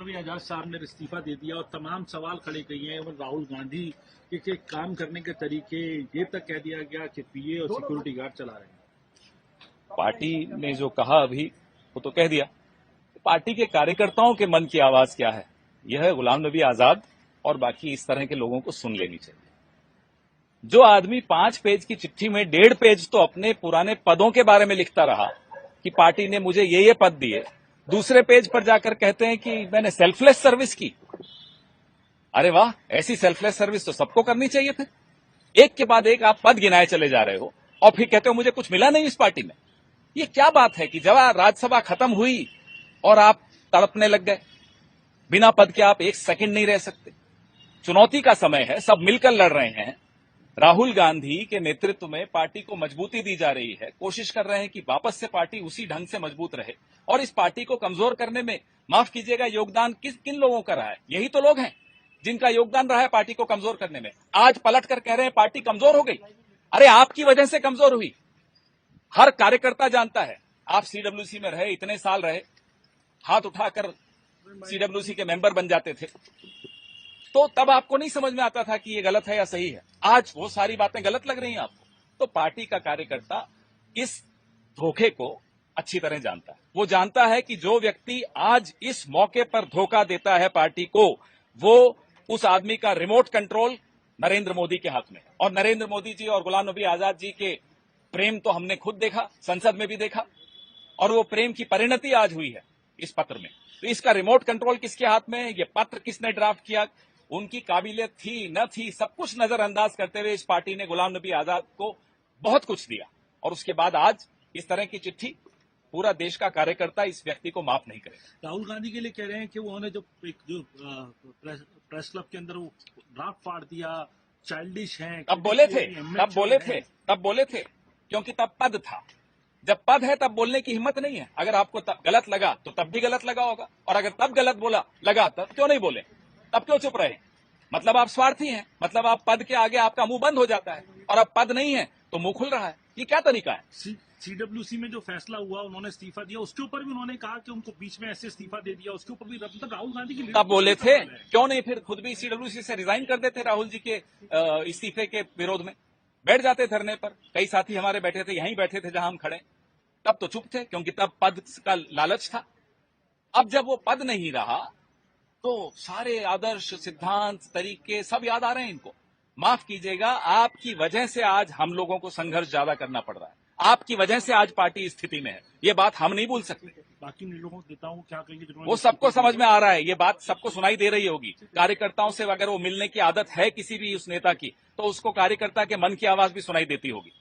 नबी आजाद साहब ने इस्तीफा दे दिया और तमाम सवाल खड़े किए हैं राहुल गांधी के काम करने के तरीके, ये तक कह दिया गया कि पीए और सिक्योरिटी गार्ड चला रहे हैं। पार्टी ने जो कहा अभी वो तो कह दिया। पार्टी के कार्यकर्ताओं के मन की आवाज क्या है, यह गुलाम नबी आजाद और बाकी इस तरह के लोगों को सुन लेनी चाहिए। जो आदमी 5 पेज की चिट्ठी में 1.5 पेज तो अपने पुराने पदों के बारे में लिखता रहा कि पार्टी ने मुझे ये पद दिए, दूसरे पेज पर जाकर कहते हैं कि मैंने सेल्फलेस सर्विस की। अरे वाह, ऐसी सेल्फलेस सर्विस तो सबको करनी चाहिए फिर। एक के बाद एक आप पद गिनाए चले जा रहे हो और फिर कहते हो मुझे कुछ मिला नहीं इस पार्टी में। ये क्या बात है कि जब राज्यसभा खत्म हुई और आप तड़पने लग गए। बिना पद के आप 1 सेकंड नहीं रह सकते। चुनौती का समय है, सब मिलकर लड़ रहे हैं। राहुल गांधी के नेतृत्व में पार्टी को मजबूती दी जा रही है। कोशिश कर रहे हैं कि वापस से पार्टी उसी ढंग से मजबूत रहे और इस पार्टी को कमजोर करने में, माफ कीजिएगा, योगदान किन लोगों का रहा है? यही तो लोग हैं जिनका योगदान रहा है पार्टी को कमजोर करने में। आज पलट कर कह रहे हैं पार्टी कमजोर हो गई। अरे आपकी वजह से कमजोर हुई। हर कार्यकर्ता जानता है। आप सीडब्ल्यूसी में रहे, इतने साल रहे, हाथ उठाकर सीडब्ल्यूसी के मेंबर बन जाते थे, तो तब आपको नहीं समझ में आता था कि ये गलत है या सही है। आज वो सारी बातें गलत लग रही हैं आपको। तो पार्टी का कार्यकर्ता इस धोखे को अच्छी तरह जानता है। वो जानता है कि जो व्यक्ति आज इस मौके पर धोखा देता है पार्टी को, वो उस आदमी का रिमोट कंट्रोल नरेंद्र मोदी के हाथ में है। और नरेंद्र मोदी जी और गुलाम नबी आजाद जी के प्रेम तो हमने खुद देखा, संसद में भी देखा, और वो प्रेम की परिणति आज हुई है इस पत्र में। तो इसका रिमोट कंट्रोल किसके हाथ में है, ये पत्र किसने ड्राफ्ट किया, उनकी काबिलियत थी न थी, सब कुछ नजरअंदाज करते हुए इस पार्टी ने गुलाम नबी आजाद को बहुत कुछ दिया। और उसके बाद आज इस तरह की चिट्ठी, पूरा देश का कार्यकर्ता इस व्यक्ति को माफ नहीं करेगा। राहुल गांधी के लिए कह रहे हैं कि उन्होंने जो प्रेस क्लब के अंदर वो ड्राफ्ट फाड़ दिया, चाइल्डिश हैं। तब बोले थे क्योंकि तब पद था। जब पद है तब बोलने की हिम्मत नहीं है। अगर आपको तब गलत लगा तो तब भी गलत लगा होगा, और अगर तब गलत लगा तब क्यों नहीं बोले, तब क्यों चुप रहे? मतलब आप स्वार्थी हैं, मतलब आप पद के आगे आपका मुंह बंद हो जाता है, और अब पद नहीं है तो मुंह खुल रहा है। ये क्या तरीका है? सीडब्ल्यूसी में जो फैसला हुआ, उन्होंने इस्तीफा दिया, उसके ऊपर भी उन्होंने कहा कि उनको बीच में ऐसे इस्तीफा दे दिया, उसके ऊपर भी मतलब राहुल गांधी की तब बोले थे, क्यों नहीं फिर खुद भी सीडब्ल्यूसी से रिजाइन कर देते राहुल जी के इस्तीफे के विरोध में, बैठ जाते धरने पर। कई साथी हमारे बैठे थे, यहीं बैठे थे जहां हम खड़े। तब तो चुप थे क्योंकि तब पद का लालच था। अब जब वो पद नहीं रहा तो सारे आदर्श, सिद्धांत, तरीके सब याद आ रहे हैं इनको। माफ कीजिएगा, आपकी वजह से आज हम लोगों को संघर्ष ज्यादा करना पड़ रहा है। आपकी वजह से आज पार्टी इस स्थिति में है। ये बात हम नहीं भूल सकते। बाकी लोगों नेताओं क्या कहेंगे? वो सबको समझ में आ रहा है, ये बात सबको सुनाई दे रही होगी। कार्यकर्ताओं से अगर वो मिलने की आदत है किसी भी उस नेता की, तो उसको कार्यकर्ता के मन की आवाज भी सुनाई देती होगी।